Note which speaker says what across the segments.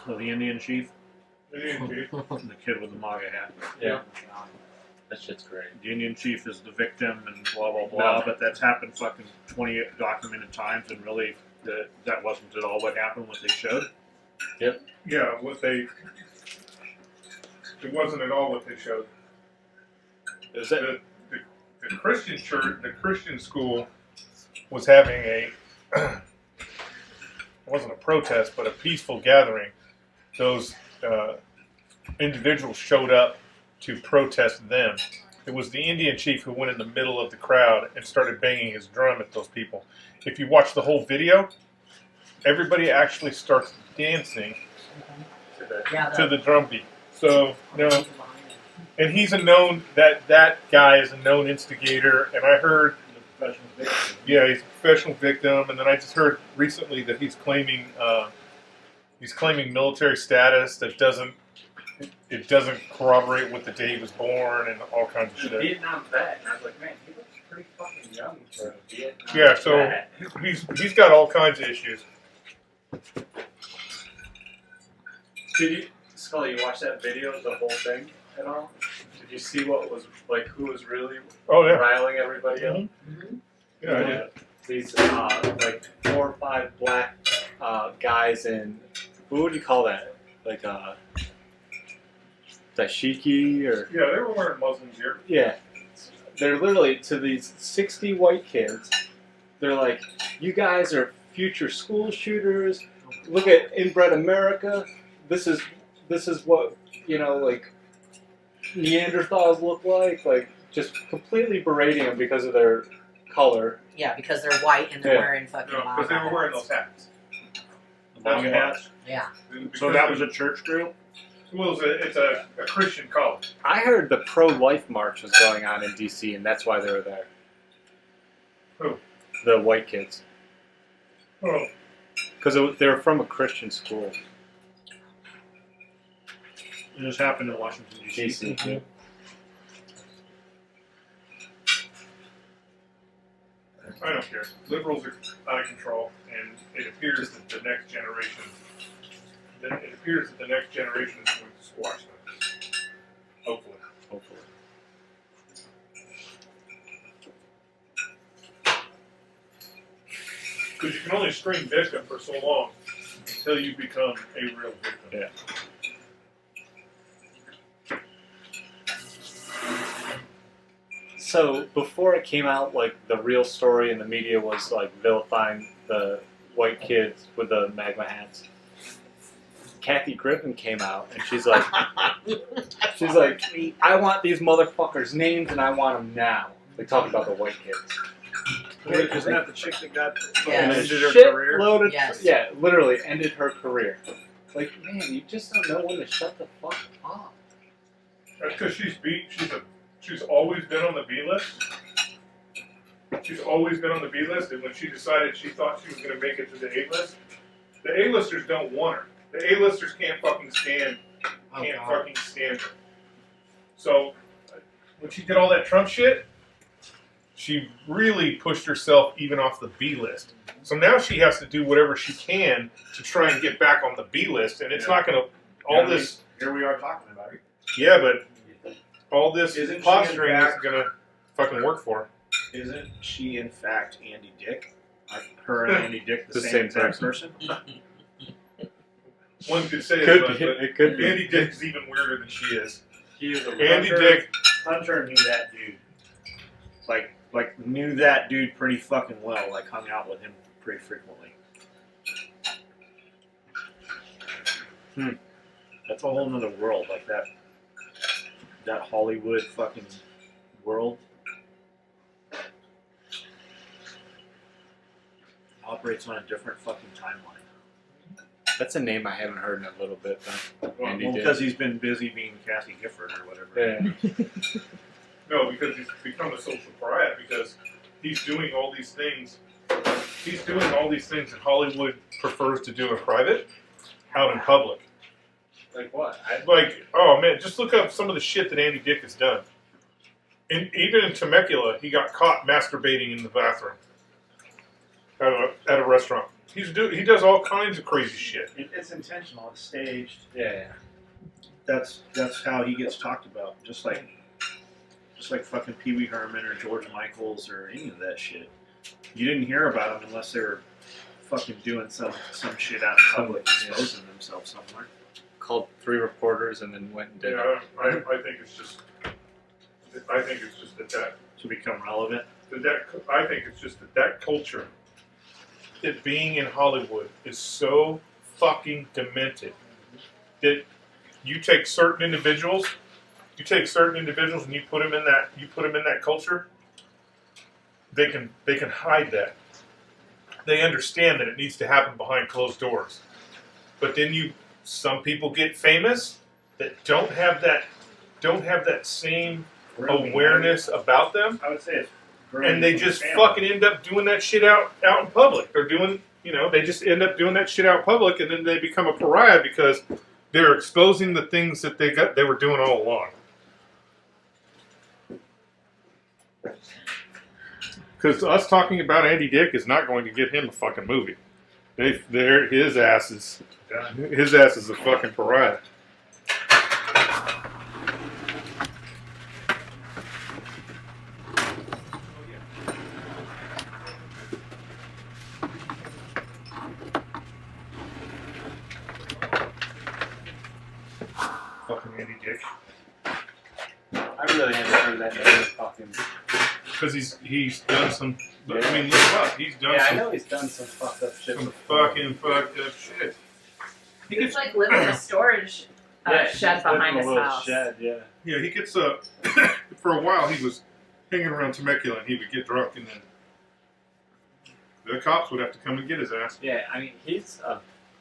Speaker 1: So the Indian chief,
Speaker 2: Indian chief.
Speaker 1: and the kid with the MAGA hat.
Speaker 3: Yeah. That shit's great.
Speaker 1: The Indian chief is the victim and blah blah blah,
Speaker 3: No.
Speaker 1: but that's happened fucking 20 documented times, and really that wasn't at all what happened. What they showed.
Speaker 2: Yeah, it wasn't at all what they showed.
Speaker 3: Is that
Speaker 2: The Christian church, the Christian school, was having it wasn't a protest, but a peaceful gathering. Those individuals showed up to protest them. It was the Indian chief who went in the middle of the crowd and started banging his drum at those people. If you watch the whole video, everybody actually starts dancing to the drum beat. So, and he's that guy is a known instigator, and I heard, yeah, he's a professional victim, and then I just heard recently that he's claiming military status that doesn't corroborate with the day he was born and all kinds of shit.
Speaker 4: Vietnam vet, and I was like, man, he looks pretty fucking young for a Vietnam
Speaker 2: Yeah, so
Speaker 4: vet.
Speaker 2: he's got all kinds of issues.
Speaker 4: Did you, Scully, you watch that video of the whole thing at all? Did you see what was, like, who was really riling everybody up?
Speaker 2: Yeah, I did.
Speaker 4: These, like, 4 or 5 black guys in, what would you call that? Like, dashiki or...
Speaker 2: Yeah, they were wearing Muslim gear.
Speaker 4: Yeah. They're literally, to these 60 white kids, they're like, you guys are future school shooters. Look at inbred America. This is what, like, Neanderthals look like just completely berating them because of their color.
Speaker 5: Yeah, because they're white and they're wearing fucking
Speaker 2: No, because they were wearing those hats.
Speaker 1: The MAGA hats.
Speaker 5: Yeah.
Speaker 1: So that was a church group.
Speaker 2: Well, it's a Christian college.
Speaker 4: I heard the pro-life march was going on in D.C. and that's why they were there.
Speaker 2: Who?
Speaker 4: The white kids.
Speaker 2: Oh.
Speaker 4: Because they were from a Christian school.
Speaker 1: It just happened in Washington D.C.
Speaker 4: DC.
Speaker 2: I don't care. Liberals are out of control, and it appears that the next generation is going to squash them. Hopefully. Because you can only string victim for so long until you become a real victim.
Speaker 4: Yeah. So before it came out, like the real story in the media was like vilifying the white kids with the MAGA hats. Kathy Griffin came out and she's like, I want these motherfuckers' names and I want them now. They talk about the white kids.
Speaker 1: Isn't that the chick that got
Speaker 5: Yes.
Speaker 1: ended her
Speaker 4: Shit
Speaker 1: career?
Speaker 4: loaded,
Speaker 5: Yes.
Speaker 4: yeah, literally ended her career. Like, man, you just don't know when to shut the fuck up.
Speaker 2: That's because she's always been on the B list. She's always been on the B list, and when she decided she thought she was going to make it to the A list, the A-listers don't want her. The A-listers can't fucking stand her. So when she did all that Trump shit, she really pushed herself even off the B list. So now she has to do whatever she can to try and get back on the B list, and it's not going to this.
Speaker 1: Here we are talking about it.
Speaker 2: Yeah, but all this
Speaker 1: Isn't she
Speaker 2: posturing
Speaker 1: in
Speaker 2: is
Speaker 1: fact-
Speaker 2: going to fucking work for her.
Speaker 1: Isn't she in fact Andy Dick? Like her and Andy Dick, the
Speaker 4: The
Speaker 1: same
Speaker 4: same
Speaker 1: exact person?
Speaker 2: One could say
Speaker 4: Could
Speaker 2: it,
Speaker 4: be.
Speaker 2: but
Speaker 4: It could be.
Speaker 2: Andy Dick's even weirder than she is.
Speaker 1: He is a
Speaker 2: Andy Dick,
Speaker 1: Hunter knew that dude. Like knew that dude pretty fucking well. Like hung out with him pretty frequently. That's a whole nother world. Like that Hollywood fucking world operates on a different fucking timeline.
Speaker 4: That's a name I haven't heard in a little bit, though. Andy Dick.
Speaker 1: Because he's been busy being Kathy Gifford or whatever.
Speaker 4: Yeah.
Speaker 2: no, because he's become a social pariah because he's doing all these things. He's doing all these things that Hollywood prefers to do in private, out in public.
Speaker 4: Like what?
Speaker 2: Oh man, just look up some of the shit that Andy Dick has done. Even in Temecula, he got caught masturbating in the bathroom at a restaurant. He does all kinds of crazy shit.
Speaker 1: It's intentional. It's staged.
Speaker 4: Yeah.
Speaker 1: That's how he gets talked about. Just like fucking Pee Wee Herman or George Michaels or any of that shit. You didn't hear about them unless they were fucking doing some shit out in public, exposing themselves somewhere.
Speaker 4: Called 3 reporters and then went and did it.
Speaker 2: Yeah, I think it's just. I think it's just that
Speaker 1: To become relevant.
Speaker 2: I think it's just that culture, it being in Hollywood, is so fucking demented that you take certain individuals and you put them in that culture. They can hide that. They understand that it needs to happen behind closed doors. But then some people get famous that don't have that same awareness about them.
Speaker 1: I would say it's
Speaker 2: And they just fucking end up doing that shit out in public. They just end up doing that shit out in public, and then they become a pariah because they're exposing the things that they were doing all along. Because us talking about Andy Dick is not going to get him a fucking movie. His ass is a fucking pariah. Fucking Andy Dick.
Speaker 4: I really haven't heard that name fucking.
Speaker 2: Because he's done some.
Speaker 4: Yeah.
Speaker 2: I mean, look up. He's done
Speaker 4: Yeah, I
Speaker 2: some.
Speaker 4: know he's done some fucked up shit.
Speaker 2: Some fucking fucked up shit. He
Speaker 5: It's
Speaker 2: gets,
Speaker 5: like living in a storage shed behind his house.
Speaker 4: Shed, yeah.
Speaker 2: yeah, he gets for a while he was hanging around Temecula and he would get drunk and then the cops would have to come and get his ass.
Speaker 4: Yeah, I mean, he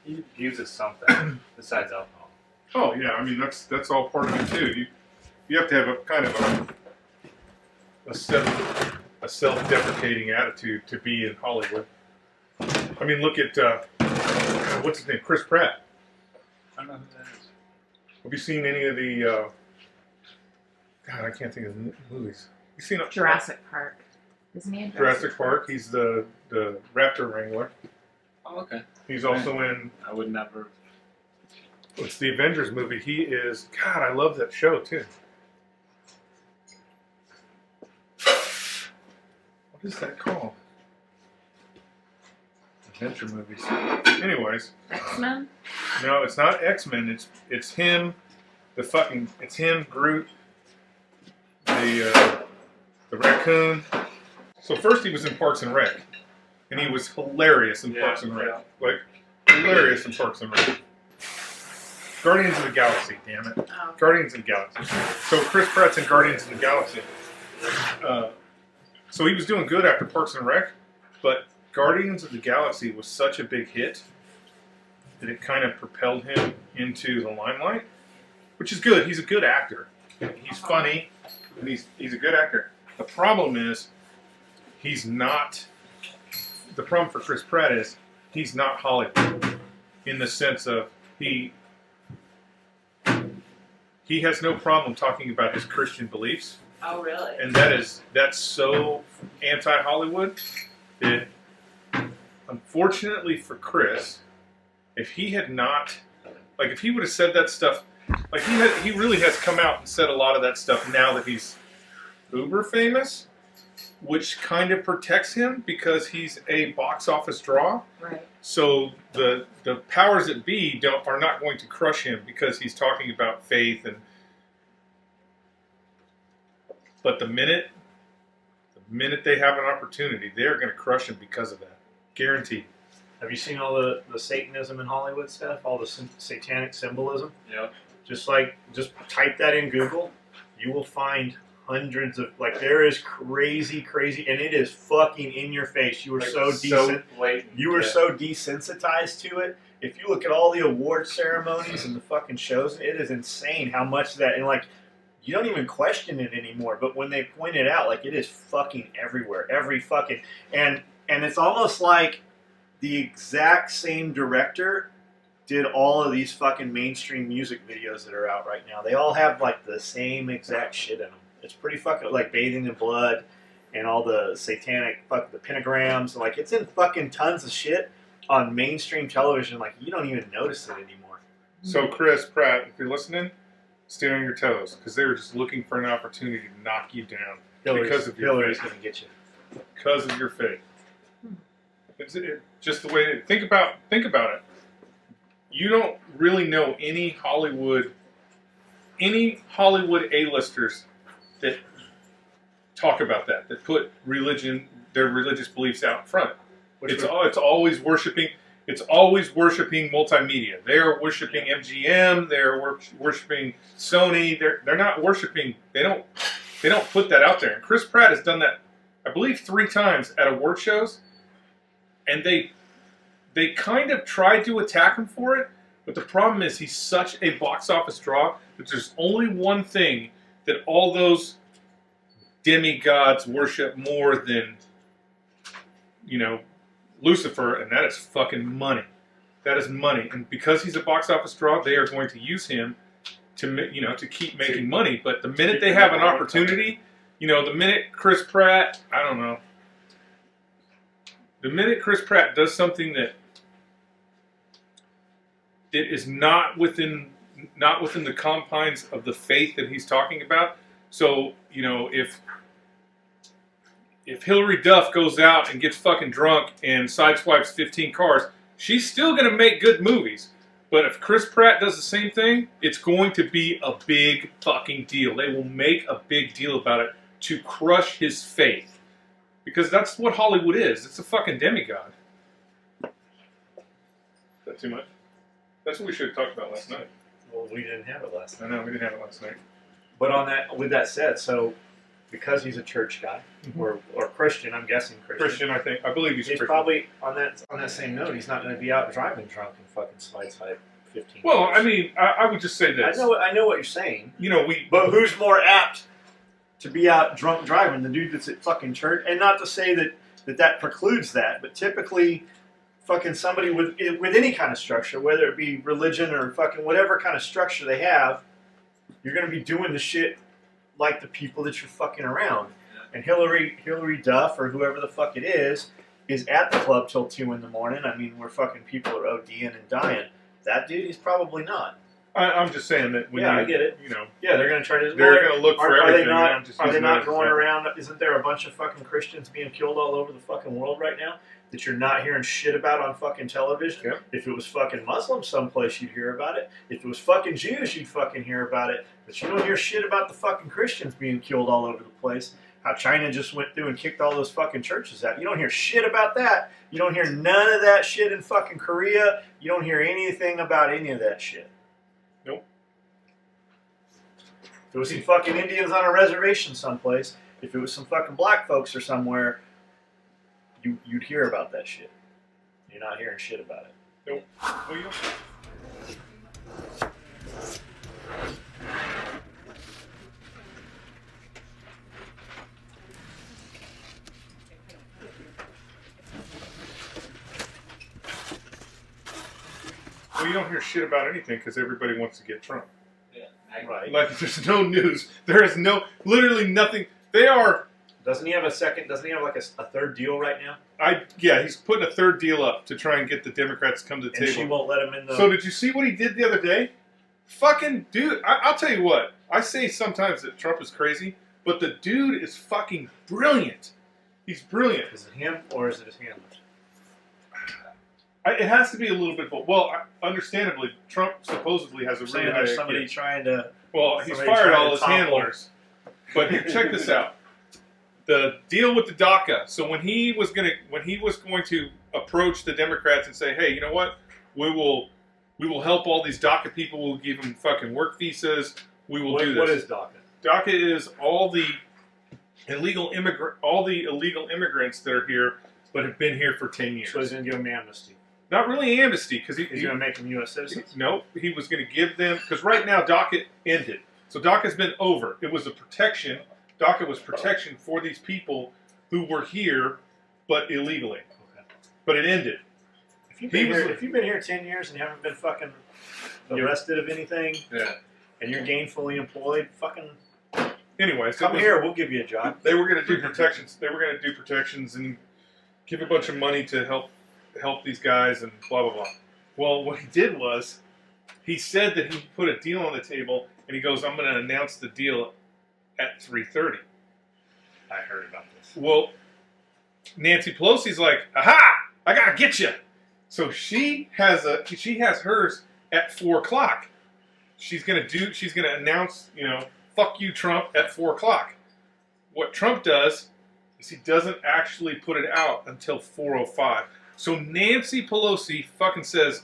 Speaker 4: abuses something besides alcohol.
Speaker 2: Oh yeah, I mean that's all part of it too. You have to have a kind of a self-deprecating attitude to be in Hollywood. I mean, look at what's his name, Chris Pratt.
Speaker 4: I don't know who that is.
Speaker 2: Have you seen any of the? God, I can't think of the movies. You seen
Speaker 5: Jurassic Park. Isn't he in
Speaker 2: Jurassic Park? He's the raptor wrangler.
Speaker 4: Oh, okay.
Speaker 2: He's also in.
Speaker 4: I would never.
Speaker 2: It's the Avengers movie. He is. God, I love that show too. What is that called? Adventure movies. Anyways.
Speaker 5: X-Men?
Speaker 2: No, it's not X-Men. It's him. It's him, Groot, the raccoon. So first he was in Parks and Rec, and he was hilarious in Parks and Rec. Like hilarious in Parks and Rec. Guardians of the Galaxy, damn it.
Speaker 5: Oh.
Speaker 2: Guardians of the Galaxy. So Chris Pratt's in Guardians of the Galaxy. So he was doing good after Parks and Rec, but Guardians of the Galaxy was such a big hit that it kind of propelled him into the limelight, which is good. He's a good actor. He's funny, and he's a good actor. The problem is, he's not. The problem for Chris Pratt is he's not Hollywood in the sense of he has no problem talking about his Christian beliefs.
Speaker 5: Oh, really?
Speaker 2: And that's so anti-Hollywood that, unfortunately for Chris, if he had not, like, if he would have said that stuff, like he really has come out and said a lot of that stuff now that he's uber famous, which kind of protects him because he's a box office draw.
Speaker 5: Right.
Speaker 2: So the powers that be are not going to crush him because he's talking about faith and. But the minute they have an opportunity, they're going to crush him because of that. Guaranteed.
Speaker 1: Have you seen all the Satanism in Hollywood stuff? All the satanic symbolism?
Speaker 4: Yeah.
Speaker 1: Just type that in Google. You will find hundreds of, there is crazy, and it is fucking in your face. You were so
Speaker 4: blatant.
Speaker 1: You were so desensitized to it. If you look at all the award ceremonies and the fucking shows, it is insane how much that, and you don't even question it anymore. But when they point it out, it is fucking everywhere. Every fucking, and it's almost like the exact same director did all of these fucking mainstream music videos that are out right now. They all have the same exact shit in them. It's pretty fucking Bathing in Blood and all the satanic the pentagrams. It's in fucking tons of shit. on mainstream television, like you don't even notice it anymore.
Speaker 2: So, Chris Pratt, if you're listening, stay on your toes because they were just looking for an opportunity to knock you down because of your
Speaker 1: Hillary's
Speaker 2: faith.
Speaker 1: going to get you.
Speaker 2: Because of your faith. It's just the way. Think about it. You don't really know any Hollywood A-listers that talk about that put their religious beliefs out front. It's always worshiping. It's always worshiping multimedia. They're worshiping MGM. They're worshiping Sony. They're not worshiping. They don't put that out there. And Chris Pratt has done that, I believe, 3 times at award shows, and they kind of tried to attack him for it. But the problem is he's such a box office draw that there's only one thing that all those demigods worship more than, Lucifer, and that is fucking money. That is money. And because he's a box office draw, they are going to use him to keep making money. But the minute they have an opportunity, the minute Chris Pratt, I don't know, the minute Chris Pratt does something that is not within the confines of the faith that he's talking about. So, if Hillary Duff goes out and gets fucking drunk and sideswipes 15 cars, she's still going to make good movies. But if Chris Pratt does the same thing, it's going to be a big fucking deal. They will make a big deal about it to crush his faith. Because that's what Hollywood is. It's a fucking demigod. Is that too much? That's what we should have talked about last night.
Speaker 1: Well, we didn't have it last night.
Speaker 2: I know, we didn't have it last night.
Speaker 1: But with that said, so because he's a church guy or Christian, I'm guessing Christian.
Speaker 2: I believe he's
Speaker 1: He's
Speaker 2: Christian.
Speaker 1: probably on that same note. He's not going to be out driving drunk and fucking sideswipe 15.
Speaker 2: Well,
Speaker 1: cars.
Speaker 2: I mean, I would just say this.
Speaker 1: I know what you're saying.
Speaker 2: But
Speaker 1: who's more apt to be out drunk driving? The dude that's at fucking church, and not to say that precludes that, but typically, fucking somebody with any kind of structure, whether it be religion or fucking whatever kind of structure they have, you're going to be doing the shit like the people that you're fucking around. And Hillary Duff or whoever the fuck it is at the club till 2 in the morning. I mean, where fucking people are ODing and dying. That dude, he's probably not.
Speaker 2: I'm just saying that.
Speaker 1: I get it. Yeah, they're going to try to.
Speaker 2: They're going to look for everything.
Speaker 1: Are they not going around? Isn't there a bunch of fucking Christians being killed all over the fucking world right now that you're not hearing shit about on fucking television?
Speaker 2: Yep.
Speaker 1: If it was fucking Muslims someplace, you'd hear about it. If it was fucking Jews, you'd fucking hear about it. But you don't hear shit about the fucking Christians being killed all over the place. How China just went through and kicked all those fucking churches out. You don't hear shit about that. You don't hear none of that shit in fucking Korea. You don't hear anything about any of that shit.
Speaker 2: Nope.
Speaker 1: If it was some fucking Indians on a reservation someplace, if it was some fucking black folks or somewhere, you'd hear about that shit. You're not hearing shit about it.
Speaker 2: Nope. Well, you don't. Well, you don't hear shit about anything because everybody wants to get Trump.
Speaker 1: Right.
Speaker 2: Like, there's no news. There is literally nothing.
Speaker 1: Doesn't he have a third deal right now?
Speaker 2: He's putting a third deal up to try and get the Democrats to come to the
Speaker 1: And
Speaker 2: table.
Speaker 1: she won't let him in the...
Speaker 2: So did you see what he did the other day? Fucking dude, I'll tell you what. I say sometimes that Trump is crazy, but the dude is fucking brilliant. He's brilliant.
Speaker 1: Is it him or is it his handlers?
Speaker 2: It has to be a little bit both. Well, understandably, Trump supposedly has a really high
Speaker 1: there's somebody
Speaker 2: IQ.
Speaker 1: trying to...
Speaker 2: Well, he's
Speaker 1: somebody
Speaker 2: fired
Speaker 1: trying
Speaker 2: all
Speaker 1: to
Speaker 2: his
Speaker 1: topple.
Speaker 2: handlers. But here, check this out. The deal with the DACA. So when he was going to approach the Democrats and say, "Hey, you know what? We will help all these DACA people. We'll give them fucking work visas. We will do this."
Speaker 1: What is DACA?
Speaker 2: DACA is all the illegal immigrants that are here but have been here for 10 years.
Speaker 1: So he's going to give them amnesty.
Speaker 2: Not really amnesty, because
Speaker 1: He's going to make them U.S. citizens?
Speaker 2: No, he was going to give them, because right now DACA ended. So DACA's been over. It was a protection. DACA was protection for these people who were here, but illegally.
Speaker 1: Okay.
Speaker 2: But it ended.
Speaker 1: If you've been here 10 years and you haven't been fucking arrested of anything, and you're gainfully employed, fucking
Speaker 2: Anyways,
Speaker 1: come here, we'll give you a job.
Speaker 2: They were going to do protections. They were going to do protections and give a bunch of money to help help these guys and blah blah blah. Well, what he did was he said that he put a deal on the table, and he goes, "I'm going to announce the deal at 3:30."
Speaker 1: I heard about this.
Speaker 2: Well, Nancy Pelosi's like, "Aha! I gotta get you." So she has hers at 4:00. She's gonna announce, fuck you, Trump, at 4:00. What Trump does is he doesn't actually put it out until 4:05. So Nancy Pelosi fucking says,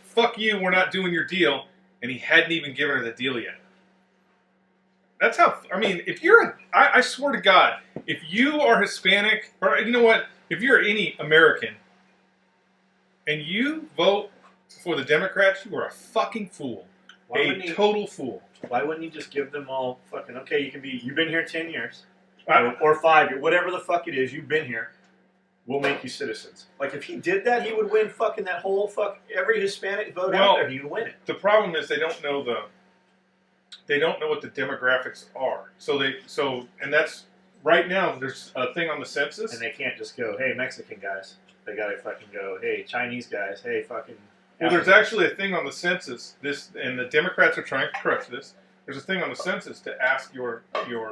Speaker 2: "Fuck you, we're not doing your deal," and he hadn't even given her the deal yet. That's how, if you're, I swear to God, if you are Hispanic, or you know what, if you're any American, and you vote for the Democrats, you are a fucking fool. Total fool.
Speaker 1: Why wouldn't you just give them all fucking, okay, you've been here 10 years,
Speaker 2: I-
Speaker 1: or 5 years, whatever the fuck it is, you've been here, we'll make you citizens. Like, if he did that, he would win fucking that whole every Hispanic vote out there, he would win it.
Speaker 2: The problem is they don't know what the demographics are. And that's, right now, there's a thing on the census.
Speaker 1: And they can't just go, hey, Mexican guys. They gotta fucking go, hey, Chinese guys, hey, fucking...
Speaker 2: Well, there's actually a thing on the census, and the Democrats are trying to correct this. There's a thing on the census to ask your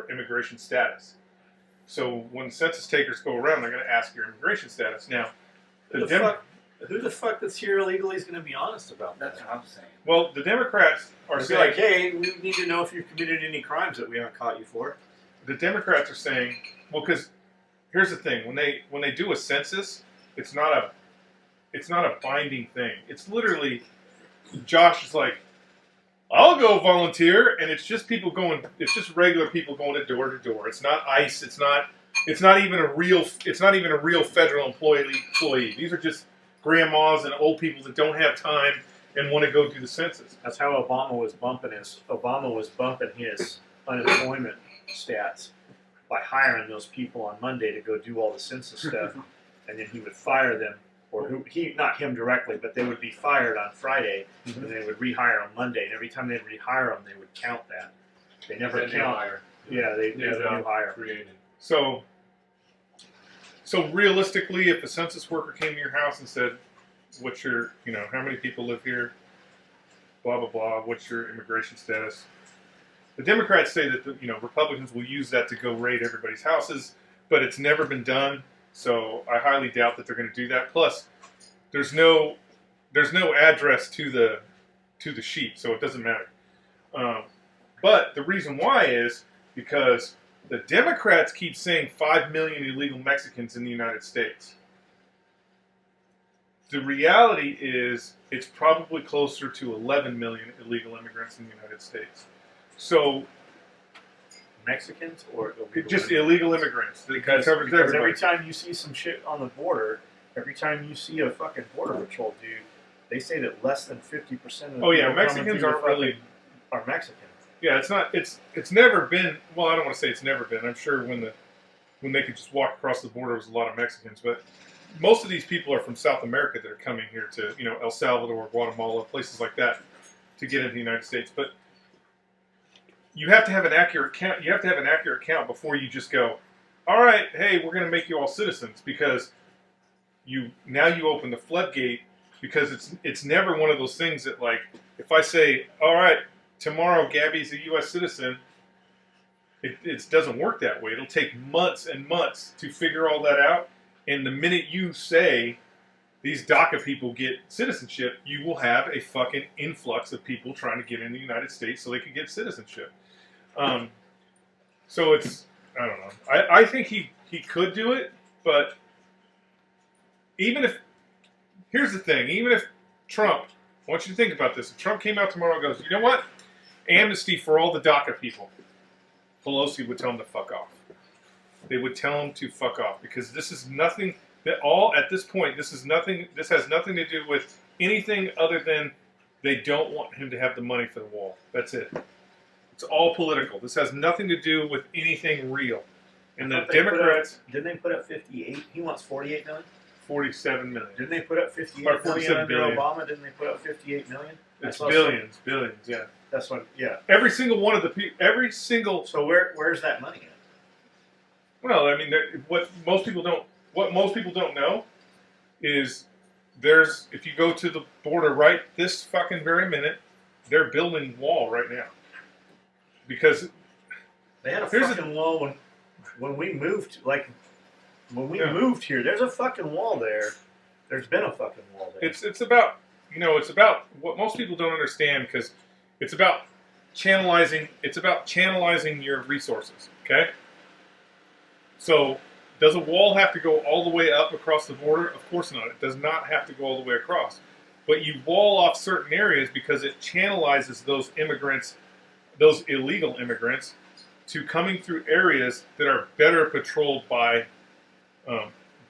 Speaker 2: immigration status. So when census takers go around, they're going to ask your immigration status. Now,
Speaker 1: Who the fuck that's here illegally is going to be honest about that?
Speaker 3: That's what I'm saying.
Speaker 2: Well, the Democrats are
Speaker 1: It's
Speaker 2: saying,
Speaker 1: like, hey, we need to know if you've committed any crimes that we haven't caught you for.
Speaker 2: the Democrats are saying, well, because here's the thing: when they do a census, it's not a binding thing. It's literally, Josh is like, I'll go volunteer, and it's just regular people going to door. It's not ICE. It's not even a real federal employee. These are just grandmas and old people that don't have time and want to go do the census.
Speaker 1: That's how Obama was bumping his unemployment stats by hiring those people on Monday to go do all the census stuff, and then he would fire them. Or not him directly, but they would be fired on Friday, and they would rehire on Monday. And every time they'd rehire them, they would count that. They never count. Yeah, they the new hire.
Speaker 3: Created.
Speaker 2: So realistically, if a census worker came to your house and said, "What's your, how many people live here? Blah blah blah. What's your immigration status?" The Democrats say that Republicans will use that to go raid everybody's houses, but it's never been done. So I highly doubt that they're going to do that. Plus, there's no address to the sheet, so it doesn't matter. But the reason why is because the Democrats keep saying 5 million illegal Mexicans in the United States. The reality is it's probably closer to 11 million illegal immigrants in the United States. So
Speaker 1: Mexicans or illegal
Speaker 2: just
Speaker 1: immigrants?
Speaker 2: illegal immigrants.
Speaker 1: Because
Speaker 2: everybody.
Speaker 1: every time you see some shit on the border, every time you see a fucking border patrol dude, they say that less than 50% of the people
Speaker 2: Mexicans
Speaker 1: are Mexican.
Speaker 2: Yeah, it's not. It's never been. Well, I don't want to say it's never been. I'm sure when they could just walk across the border, there was a lot of Mexicans. But most of these people are from South America that are coming here to El Salvador, Guatemala, places like that, to get into the United States. But you have to have an accurate count. You have to have an accurate count before you just go, all right, hey, we're going to make you all citizens, because you open the floodgate, because it's never one of those things that, like, if I say, all right, tomorrow Gabby's a U.S. citizen, it doesn't work that way. It'll take months and months to figure all that out. And the minute you say these DACA people get citizenship, you will have a fucking influx of people trying to get in the United States so they can get citizenship. So it's, I don't know. I think he could do it, but here's the thing, even if Trump, I want you to think about this, if Trump came out tomorrow and goes, you know what, amnesty for all the DACA people, Pelosi would tell him to fuck off. They would tell him to fuck off, because this is nothing, at this point, this has nothing to do with anything other than they don't want him to have the money for the wall. That's it. It's all political. This has nothing to do with anything real. And the Democrats...
Speaker 1: Didn't they put up 58? He wants 48 million?
Speaker 2: 47 million.
Speaker 1: Didn't they put up 58
Speaker 2: or 47
Speaker 1: million under
Speaker 2: billion.
Speaker 1: Obama? Didn't they put up 58 million?
Speaker 2: It's billions, yeah.
Speaker 1: That's what, yeah.
Speaker 2: Every single one of the people,
Speaker 1: So where's that money at?
Speaker 2: Well, I mean, what most people don't know is if you go to the border right this fucking very minute, they're building wall right now. Because
Speaker 1: They had a
Speaker 2: Here's
Speaker 1: fucking wall when we moved. Like when we moved here, there's a fucking wall there. There's been a fucking wall there.
Speaker 2: it's about it's about what most people don't understand, because it's about channelizing. It's about channelizing your resources. Okay. So, does a wall have to go all the way up across the border? Of course not. It does not have to go all the way across. But you wall off certain areas because it channelizes those immigrants, those illegal immigrants, to coming through areas that are better patrolled by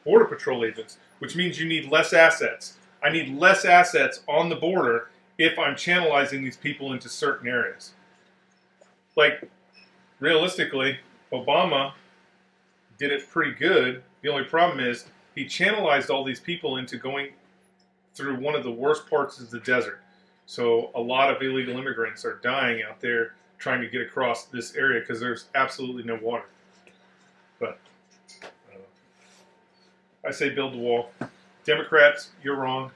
Speaker 2: border patrol agents, which means you need less assets. I need less assets on the border if I'm channelizing these people into certain areas. Like, realistically, Obama did it pretty good. The only problem is he channelized all these people into going through one of the worst parts of the desert. So a lot of illegal immigrants are dying out there trying to get across this area because there's absolutely no water. But I say build the wall. Democrats, you're wrong.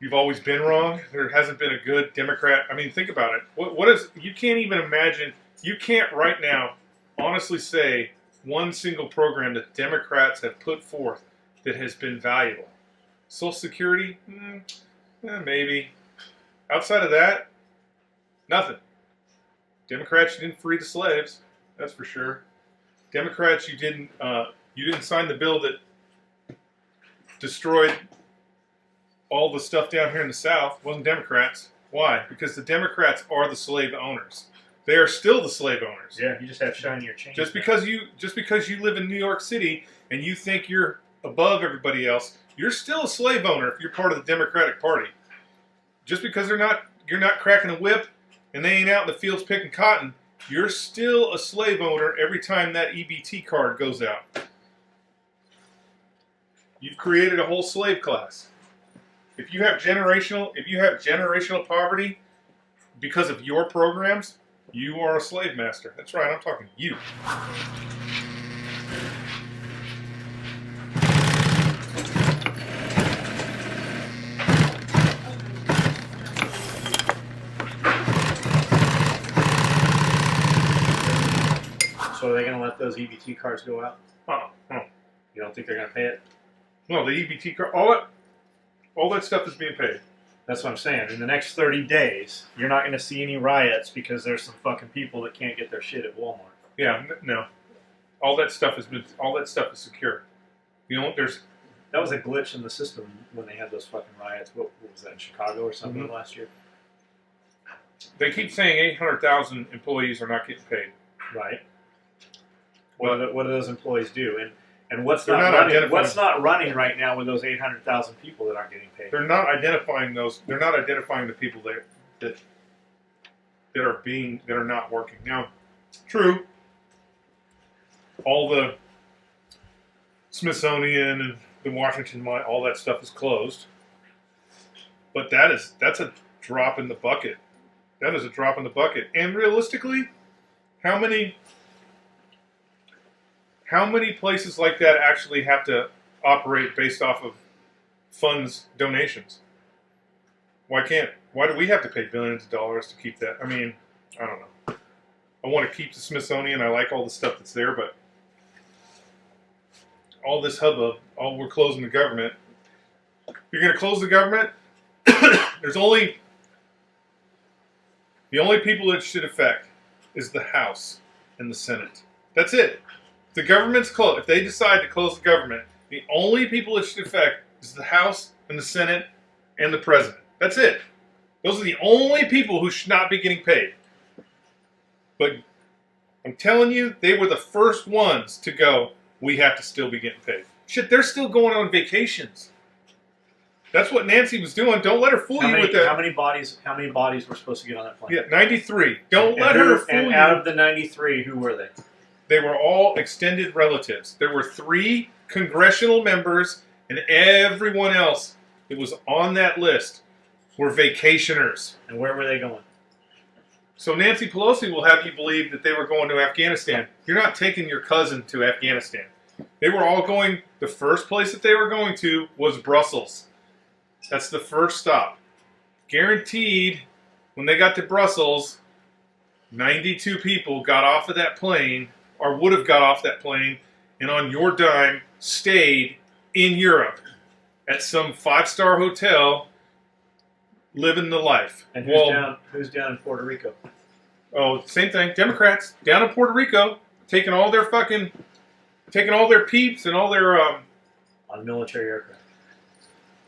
Speaker 2: You've always been wrong. There hasn't been a good Democrat. I mean, think about it. What is? You can't even imagine. You can't right now honestly say one single program that Democrats have put forth that has been valuable. Social Security, maybe. Outside of that, nothing. Democrats, you didn't free the slaves. That's for sure. Democrats, you didn't sign the bill that destroyed all the stuff down here in the South. It wasn't Democrats. Why? Because the Democrats are the slave owners. They are still the slave owners.
Speaker 1: Yeah, you just have shinier chains.
Speaker 2: Just because you live in New York City and you think you're above everybody else, you're still a slave owner if you're part of the Democratic Party. Just because you're not cracking a whip and they ain't out in the fields picking cotton, you're still a slave owner every time that EBT card goes out. You've created a whole slave class. If you have generational poverty because of your programs, you are a slave master. That's right, I'm talking to you.
Speaker 1: So are they going to let those EBT cards go out? You don't think they're going to pay it?
Speaker 2: No, the EBT card, all that stuff is being paid.
Speaker 1: That's what I'm saying. In the next 30 days, you're not going to see any riots because there's some fucking people that can't get their shit at Walmart.
Speaker 2: Yeah, no. All that stuff is secure. You know,
Speaker 1: That was a glitch in the system when they had those fucking riots. What was that, in Chicago or something last year?
Speaker 2: They keep saying 800,000 employees are not getting paid.
Speaker 1: Right. What do those employees do? And what's
Speaker 2: They're
Speaker 1: not
Speaker 2: not
Speaker 1: running?
Speaker 2: identifying-
Speaker 1: What's not running right now with those 800,000 people that aren't getting paid?
Speaker 2: They're not identifying those. They're not identifying the people that are not working. Now, true. All the Smithsonian and the Washington Mine, all that stuff is closed. But that's a drop in the bucket. That is a drop in the bucket. And realistically, how many places like that actually have to operate based off of funds donations? Why do we have to pay billions of dollars to keep that? I mean, I don't know. I want to keep the Smithsonian. I like all the stuff that's there, but all this hubbub, we're closing the government. You're going to close the government? The only people it should affect is the House and the Senate. That's it. The government's closed. If they decide to close the government, the only people it should affect is the House and the Senate and the President. That's it. Those are the only people who should not be getting paid. But I'm telling you, they were the first ones to go, we have to still be getting paid. Shit, they're still going on vacations. That's what Nancy was doing. Don't let her fool you with that.
Speaker 1: How many bodies were supposed to get on that plane?
Speaker 2: Yeah, 93. Don't let her fool you.
Speaker 1: And out of the 93, who were they?
Speaker 2: They were all extended relatives. There were 3 congressional members, and everyone else that was on that list were vacationers.
Speaker 1: And where were they going?
Speaker 2: So Nancy Pelosi will have you believe that they were going to Afghanistan. You're not taking your cousin to Afghanistan. They were all going. The first place that they were going to was Brussels. That's the first stop. Guaranteed, when they got to Brussels, 92 people got off of that plane, or would have got off that plane, and on your dime stayed in Europe at some 5-star hotel, living the life.
Speaker 1: And
Speaker 2: Well,
Speaker 1: who's down in Puerto Rico?
Speaker 2: oh, same thing. Democrats down in Puerto Rico, taking all their peeps and all their
Speaker 1: On military aircraft.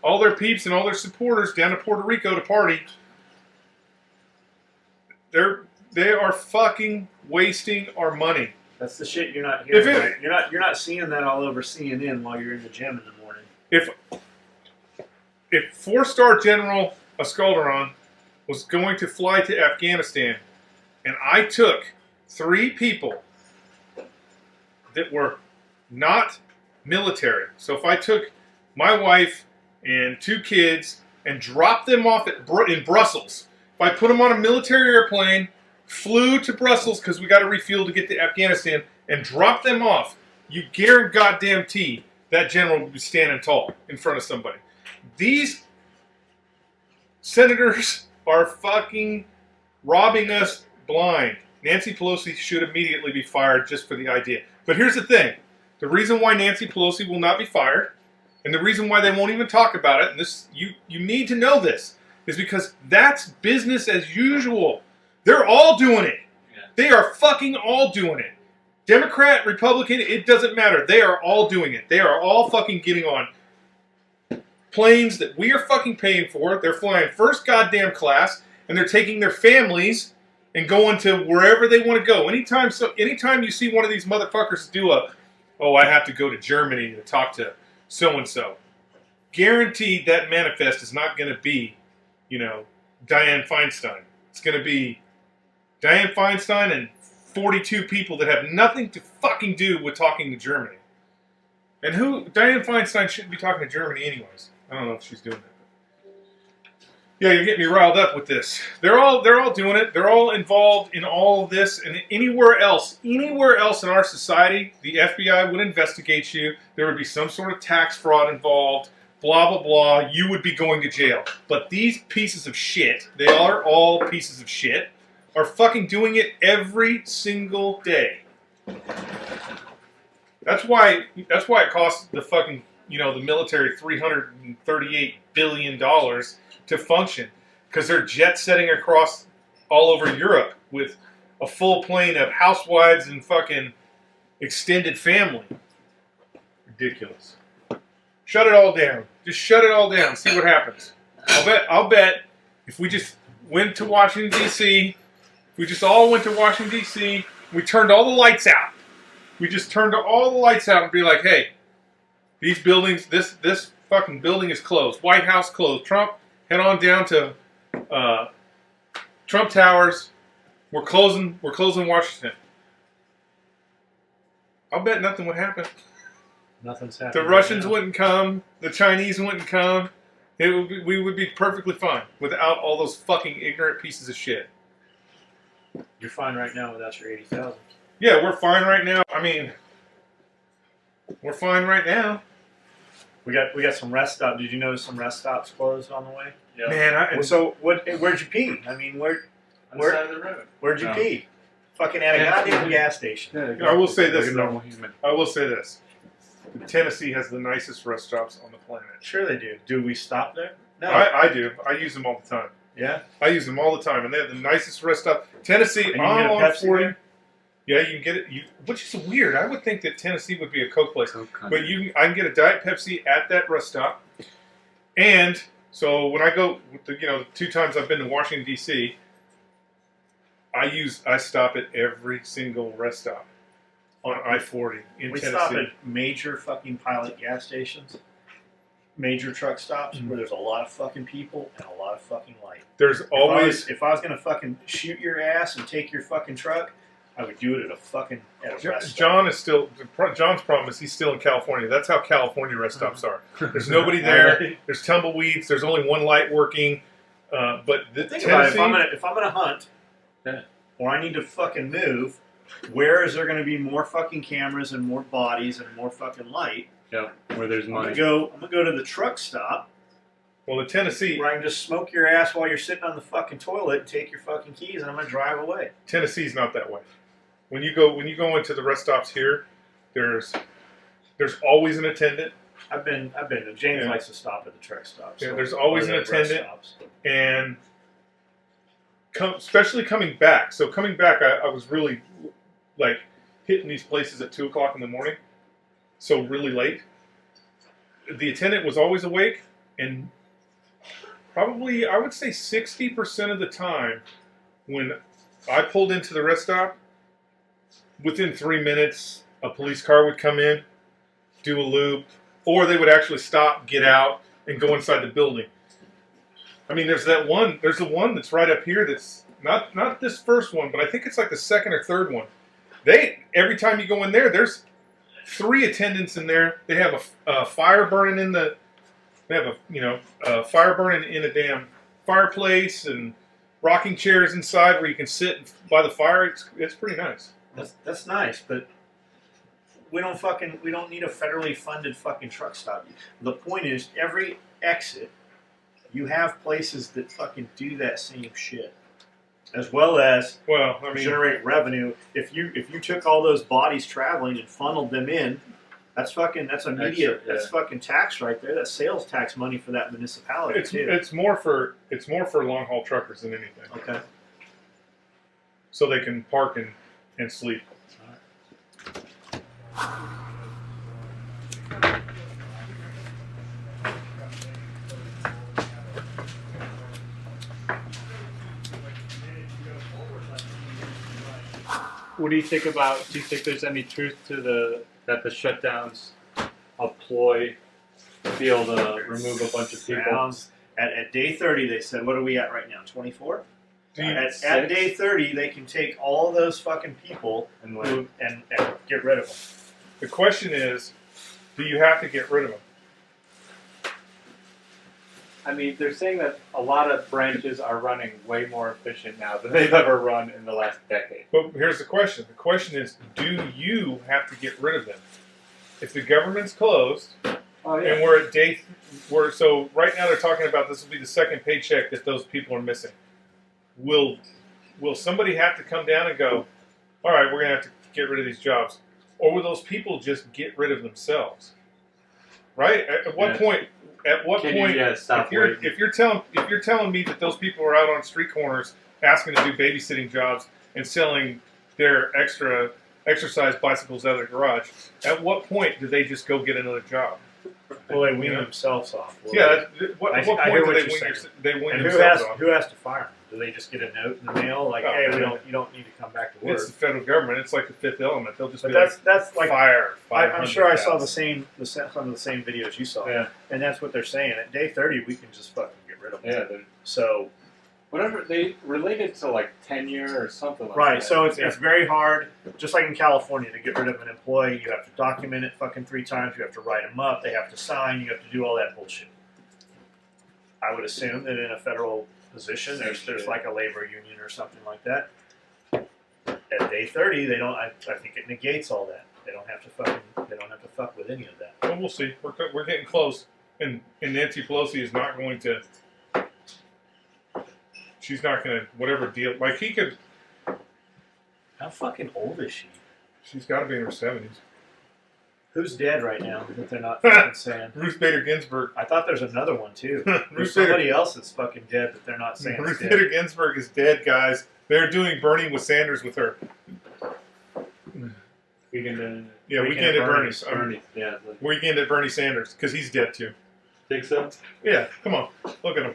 Speaker 2: all their peeps and all their supporters down to Puerto Rico to party. They are fucking wasting our money.
Speaker 1: That's the shit you're not hearing.
Speaker 2: If it-
Speaker 1: Right? You're not seeing that all over CNN while you're in the gym in the morning.
Speaker 2: If 4-star General Ascalderon was going to fly to Afghanistan, and I took 3 people that were not military. So if I took my wife and 2 kids and dropped them off in Brussels, if I put them on a military airplane, flew to Brussels because we got to refuel to get to Afghanistan, and dropped them off, you guarantee that general would be standing tall in front of somebody. These senators are fucking robbing us blind. Nancy Pelosi should immediately be fired just for the idea. But here's the thing. The reason why Nancy Pelosi will not be fired, and the reason why they won't even talk about it, and this you need to know this, is because that's business as usual. They're all doing it.
Speaker 3: Yeah.
Speaker 2: They are fucking all doing it. Democrat, Republican, it doesn't matter. They are all doing it. They are all fucking getting on planes that we are fucking paying for. They're flying first goddamn class, and they're taking their families and going to wherever they want to go. Anytime you see one of these motherfuckers do I have to go to Germany to talk to so-and-so, guaranteed that manifest is not going to be, Dianne Feinstein. It's going to be Dianne Feinstein and 42 people that have nothing to fucking do with talking to Germany. And Dianne Feinstein shouldn't be talking to Germany anyways. I don't know if she's doing that. Yeah, you're getting me riled up with this. They're all doing it. They're all involved in all of this. And anywhere else in our society, the FBI would investigate you. There would be some sort of tax fraud involved. Blah, blah, blah. You would be going to jail. But these pieces of shit, they are all pieces of shit, are fucking doing it every single day. That's why it costs the fucking, the military $338 billion to function. Because they're jet setting across all over Europe with a full plane of housewives and fucking extended family. Ridiculous. Shut it all down. Just shut it all down. See what happens. I'll bet if we just went to Washington, D.C., we just all went to Washington, D.C., we turned all the lights out. We just turned all the lights out and be like, hey, these buildings, this fucking building is closed. White House closed. Trump, head on down to Trump Towers. We're closing Washington. I'll bet nothing would happen.
Speaker 1: Nothing's happening.
Speaker 2: The Russians
Speaker 1: right now.
Speaker 2: wouldn't come. The Chinese wouldn't come. We would be perfectly fine without all those fucking ignorant pieces of shit.
Speaker 1: You're fine right now without your 80,000.
Speaker 2: Yeah, we're fine right now. I mean, we're fine right now.
Speaker 1: We got some rest stops. Did you notice some rest stops closed on the way?
Speaker 3: Yeah.
Speaker 2: Man,
Speaker 1: Where'd you pee? I mean,
Speaker 3: On the side of the road.
Speaker 1: where'd you
Speaker 3: No.
Speaker 1: pee? Fucking at a goddamn gas station.
Speaker 2: I will say this,
Speaker 3: Like a
Speaker 2: though.
Speaker 3: normal human.
Speaker 2: I will say this. Tennessee has the nicest rest stops on the planet.
Speaker 1: Sure they do. Do we stop there? No.
Speaker 2: I do. I use them all the time.
Speaker 1: Yeah.
Speaker 2: I use them all the time, and they have the nicest rest stop. Tennessee,
Speaker 1: And you can get a
Speaker 2: on
Speaker 1: Pepsi
Speaker 2: 40.
Speaker 1: there?
Speaker 2: Yeah, you can get it. Which is weird. I would think that Tennessee would be a Coke place,
Speaker 3: Coke
Speaker 2: but I can get a Diet Pepsi at that rest stop. And so when I go, the 2 times I've been to Washington D.C., I stop at every single rest stop on I-40 in
Speaker 1: We
Speaker 2: Tennessee.
Speaker 1: stop at major fucking pilot gas stations, major truck stops where there's a lot of fucking people and a lot of fucking light.
Speaker 2: There's always
Speaker 1: If I was gonna fucking shoot your ass and take your fucking truck, I would do it at a rest stop.
Speaker 2: John's problem is he's still in California. That's how California rest stops are. There's nobody there. There's tumbleweeds. There's only one light working. But
Speaker 1: Think
Speaker 2: Tennessee,
Speaker 1: about it. If I'm gonna hunt,
Speaker 3: Yeah.
Speaker 1: or I need to fucking move, Where is there going to be more fucking cameras and more bodies and more fucking light?
Speaker 4: Yeah, where there's
Speaker 1: I'm
Speaker 4: money.
Speaker 1: gonna go to the truck stop
Speaker 2: Well, in Tennessee,
Speaker 1: where I can just smoke your ass while you're sitting on the fucking toilet and take your fucking keys, and I'm gonna drive away.
Speaker 2: Tennessee's not that way. When you go into the rest stops here, there's always an attendant.
Speaker 1: I've been. James
Speaker 2: Yeah.
Speaker 1: likes to stop at the truck stops.
Speaker 2: Yeah, there's always
Speaker 1: or
Speaker 2: an
Speaker 1: the rest
Speaker 2: attendant.
Speaker 1: stops.
Speaker 2: And especially coming back. So coming back, I was really like hitting these places at 2 o'clock in the morning, so really late. The attendant was always awake, and probably I would say 60% of the time when I pulled into the rest stop, within 3 minutes, a police car would come in, do a loop, or they would actually stop, get out, and go inside the building. I mean, there's the one that's right up here that's not this first one, but I think it's like the second or third one. Every time you go in there, there's 3 attendants in there. They have a fire burning in the, fire burning in a damn fireplace and rocking chairs inside where you can sit by the fire. It's pretty nice.
Speaker 1: That's nice, but we don't need a federally funded fucking truck stop. The point is, every exit, you have places that fucking do that same shit, as well as generate revenue. If you took all those bodies traveling and funneled them in, that's immediate.
Speaker 4: Extra, yeah.
Speaker 1: That's fucking tax right there. That's sales tax money for that municipality too.
Speaker 2: It's more for long haul truckers than anything.
Speaker 1: Okay.
Speaker 2: So they can park and sleep.
Speaker 4: What do you think about? Do you think there's any truth to that the shutdowns a ploy to be able to remove a bunch of people?
Speaker 1: At day 30, they said, what are we at right now? 24? At day 30, they can take all those fucking people and get rid of them.
Speaker 2: The question is, do you have to get rid of them?
Speaker 4: I mean, they're saying that a lot of branches are running way more efficient now than they've ever run in the last decade.
Speaker 2: But here's the question. The question is, do you have to get rid of them? If the government's closed, and we're at so right now they're talking about this will be the second paycheck that those people are missing. Will somebody have to come down and go, all right, we're going to have to get rid of these jobs? Or will those people just get rid of themselves? Right? At what point? At what point? If you're telling me that those people are out on street corners asking to do babysitting jobs and selling their exercise bicycles out of their garage, at what point do they just go get another job?
Speaker 1: Well, they wean themselves off.
Speaker 2: At what point do they wean themselves off?
Speaker 1: Who has to fire them? Do they just get a note in the mail like, hey, you don't need to come back to work?
Speaker 2: It's the federal government. It's like the Fifth Element. They'll just
Speaker 1: that's like
Speaker 2: fire.
Speaker 1: I'm sure I saw some of the same videos you saw.
Speaker 4: Yeah.
Speaker 1: And that's what they're saying. At day 30, we can just fucking get rid of them.
Speaker 4: Yeah.
Speaker 1: So
Speaker 4: whatever they related to like tenure or something like that.
Speaker 1: Right. So it's very hard, just like in California, to get rid of an employee. You have to document it fucking 3 times. You have to write them up. They have to sign. You have to do all that bullshit. I would assume that in a federal position, there's like a labor union or something like that. At day 30, they don't. I think it negates all that. They don't have to fuck with any of that.
Speaker 2: Well, we'll see. We're getting close, and Nancy Pelosi is not going to. She's not going to whatever deal. Like he could.
Speaker 1: How fucking old is she?
Speaker 2: She's got to be in her 70s.
Speaker 1: Who's dead right now that they're not fucking saying?
Speaker 2: Ruth Bader Ginsburg.
Speaker 1: I thought there's another one too. There's somebody else that's fucking dead that they're not saying.
Speaker 2: Ruth Bader Ginsburg is dead, guys. They're doing Bernie with Sanders with her.
Speaker 4: Weekend
Speaker 2: at Bernie's. Weekend at Bernie Sanders because he's dead too.
Speaker 4: Think so?
Speaker 2: Yeah, come on, look at him.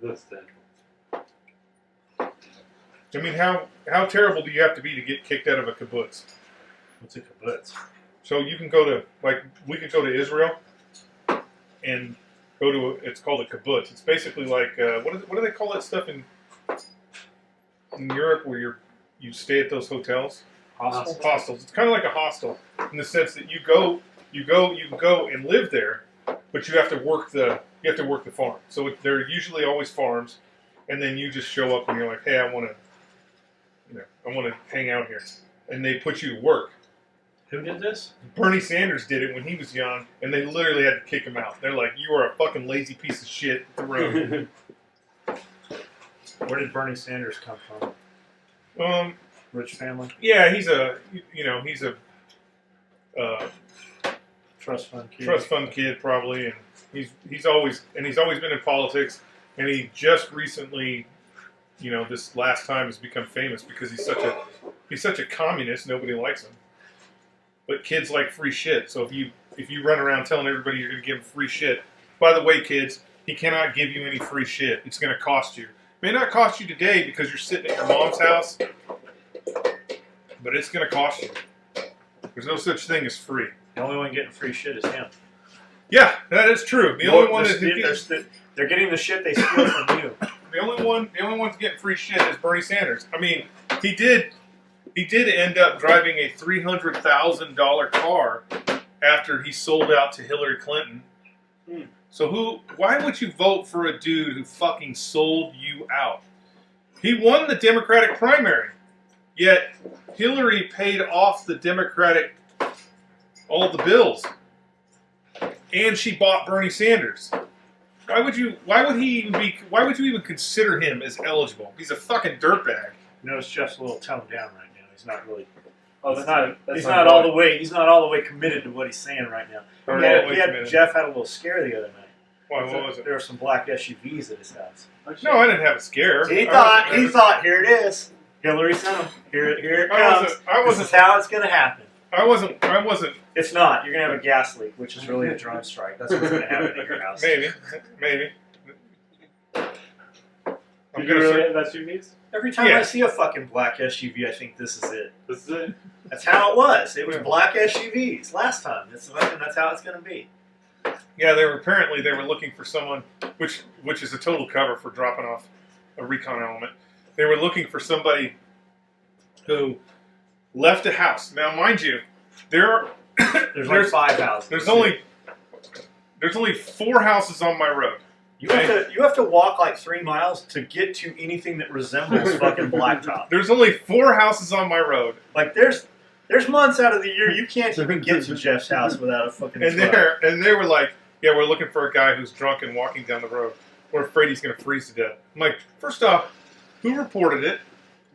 Speaker 4: That's dead.
Speaker 2: I mean, how terrible do you have to be to get kicked out of a kibbutz?
Speaker 1: What's a kibbutz?
Speaker 2: So you can go to, we could go to Israel and go to, it's called a kibbutz. It's basically like, what do they call that stuff in Europe where you stay at those hotels? Hostels. It's kind of like a hostel in the sense that you can go and live there, but you have to work the farm. So they're usually always farms, and then you just show up and you're like, hey, I want to hang out here. and they put you to work.
Speaker 1: Who did this?
Speaker 2: Bernie Sanders did it when he was young, and they literally had to kick him out. They're like, "You are a fucking lazy piece of shit." The road.
Speaker 1: Where did Bernie Sanders come from? Rich family?
Speaker 2: Yeah, he's a
Speaker 1: Trust fund kid?
Speaker 2: trust fund kid probably, and he's always been in politics, and he just recently, this last time has become famous because he's such a communist. Nobody likes him, but kids like free shit. So if you run around telling everybody you're going to give him free shit, by the way, kids, he cannot give you any free shit. It's going to cost you. It may not cost you today because you're sitting at your mom's house, but it's going to cost you. There's no such thing as free.
Speaker 1: The only one getting free shit is him.
Speaker 2: Yeah, that is true. The only one
Speaker 1: they're getting the shit they steal from you.
Speaker 2: The only one getting free shit is Bernie Sanders. I mean, he did end up driving a $300,000 car after he sold out to Hillary Clinton. So why would you vote for a dude who fucking sold you out? He won the Democratic primary, yet Hillary paid off the Democratic all the bills, and she bought Bernie Sanders. Why would you even consider him as eligible? He's a fucking dirtbag.
Speaker 1: Notice Jeff's a little toned down right now. He's not really.
Speaker 4: He's
Speaker 1: He's not all the way. He's not all the way committed to what he's saying right now. Jeff had a little scare the other night.
Speaker 2: Why? What was it?
Speaker 1: There were some black SUVs at his house.
Speaker 2: No, I didn't have a scare.
Speaker 1: He thought, here it is. Hillary sent him. Here it comes. This is how it's going to happen.
Speaker 2: I wasn't.
Speaker 1: It's not. You're going to have a gas leak, which is really a drone strike. That's what's going to happen at your house.
Speaker 2: Maybe.
Speaker 4: I'm gonna really have SUVs?
Speaker 1: Every time I see a fucking black SUV, I think this is it.
Speaker 4: This is it?
Speaker 1: That's how it was. It was black SUVs last time. That's how it's going to be.
Speaker 2: Yeah, they were looking for someone, which is a total cover for dropping off a recon element. They were looking for somebody who left a house. Now, mind you, there's
Speaker 1: like 5 houses.
Speaker 2: There's only 4 houses on my road.
Speaker 1: You have to walk like 3 miles to get to anything that resembles fucking blacktop.
Speaker 2: There's only 4 houses on my road.
Speaker 1: Like there's months out of the year you can't even get to Jeff's house without a fucking truck.
Speaker 2: And they were like, yeah, we're looking for a guy who's drunk and walking down the road. We're afraid he's going to freeze to death. I'm like, first off, who reported it?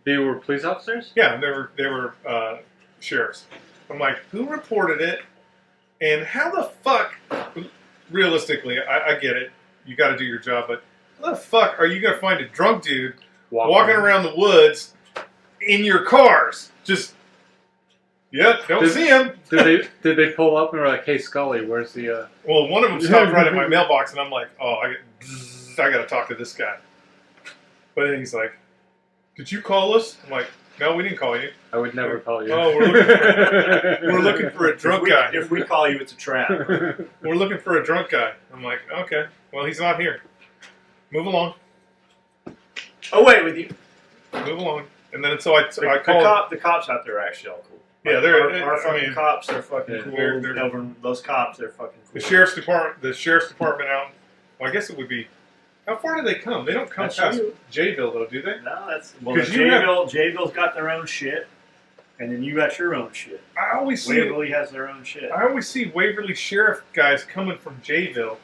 Speaker 4: They were police officers?
Speaker 2: Yeah, they were sheriffs. I'm like, who reported it? And how the fuck, realistically, I get it. You got to do your job, but how the fuck are you going to find a drunk dude walking around the woods in your cars? Just, don't see him.
Speaker 4: Did they pull up and were like, hey, Scully, where's the...
Speaker 2: Well, one of them stopped right at my mailbox, and I'm like, oh, I got to talk to this guy. But then he's like, did you call us? I'm like, no, we didn't call you.
Speaker 4: I would never call you.
Speaker 2: Oh, we're looking for a drunk guy.
Speaker 1: If we call you, it's a trap.
Speaker 2: We're looking for a drunk guy. I'm like, okay, well, he's not here. Move along.
Speaker 1: Oh, wait, with you.
Speaker 2: Move along. And then so I called.
Speaker 1: The cops out there are actually all cool.
Speaker 2: Yeah,
Speaker 1: our fucking cops are fucking cool. Those cops, they're fucking cool.
Speaker 2: The sheriff's department out. Well, I guess it would be. How far do they come? They don't come past Jayville, though, do they?
Speaker 1: No, Jayville's got their own shit, and then you got your own shit. Waverly has their own shit.
Speaker 2: I always see Waverly sheriff guys coming from Jayville.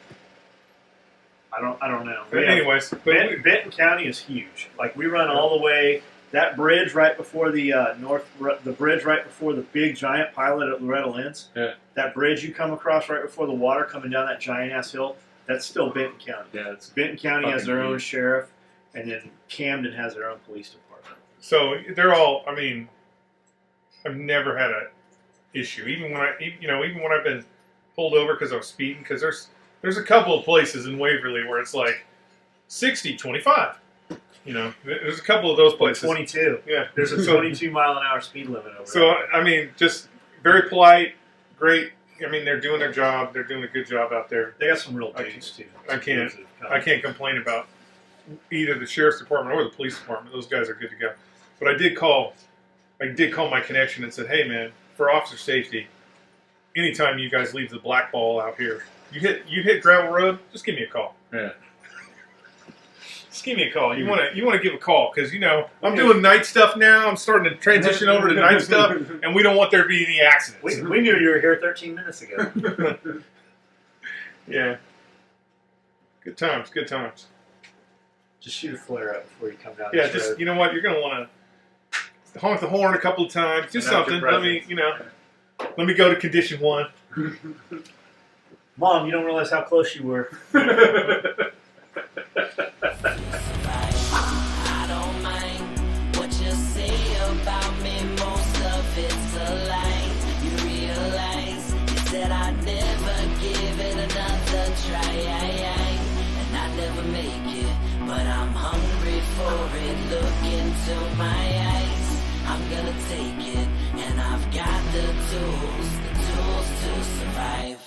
Speaker 1: I don't know.
Speaker 2: But anyways,
Speaker 1: Benton County is huge. Like we run all the way. That bridge right before the bridge right before the big giant pilot at Loretta Lynn's.
Speaker 4: Yeah.
Speaker 1: That bridge you come across right before the water coming down that giant ass hill. That's still Benton County.
Speaker 4: Yeah, it's
Speaker 1: Benton County has their own sheriff, and then Camden has their own police department.
Speaker 2: So they're all. I mean, I've never had an issue. Even when I've been pulled over because I was speeding. Because there's a couple of places in Waverly where it's like 60, 25. There's a couple of those places.
Speaker 1: 22.
Speaker 2: Yeah.
Speaker 1: There's a 22 mile an hour speed limit over there.
Speaker 2: So I mean, just very polite, great. I mean, they're doing their job. They're doing a good job out there.
Speaker 1: They got some real dudes too.
Speaker 2: I can't complain about either the sheriff's department or the police department. Those guys are good to go. But I did call my connection and said, hey man, for officer safety, anytime you guys leave the black ball out here, you hit gravel road, just give me a call.
Speaker 4: Yeah.
Speaker 2: Just give me a call. You want to give a call because I'm doing night stuff now. I'm starting to transition over to night stuff, and we don't want there to be any accidents.
Speaker 1: We knew you were here 13 minutes ago.
Speaker 2: Yeah. Good times. Good times.
Speaker 1: Just shoot a flare up before you come down.
Speaker 2: Yeah.
Speaker 1: this
Speaker 2: Just
Speaker 1: road.
Speaker 2: you know what? You're gonna want to honk the horn a couple of times. Do
Speaker 3: Announce
Speaker 2: something.
Speaker 3: your
Speaker 2: Let me
Speaker 3: presence.
Speaker 2: let me go to condition 1.
Speaker 1: Mom, you don't realize how close you were.
Speaker 6: I don't mind what you say about me, most of it's a lie. You realize you said I'd never give it another try, and I'd never make it, but I'm hungry for it. Look into my eyes, I'm gonna take it, and I've got the tools to survive.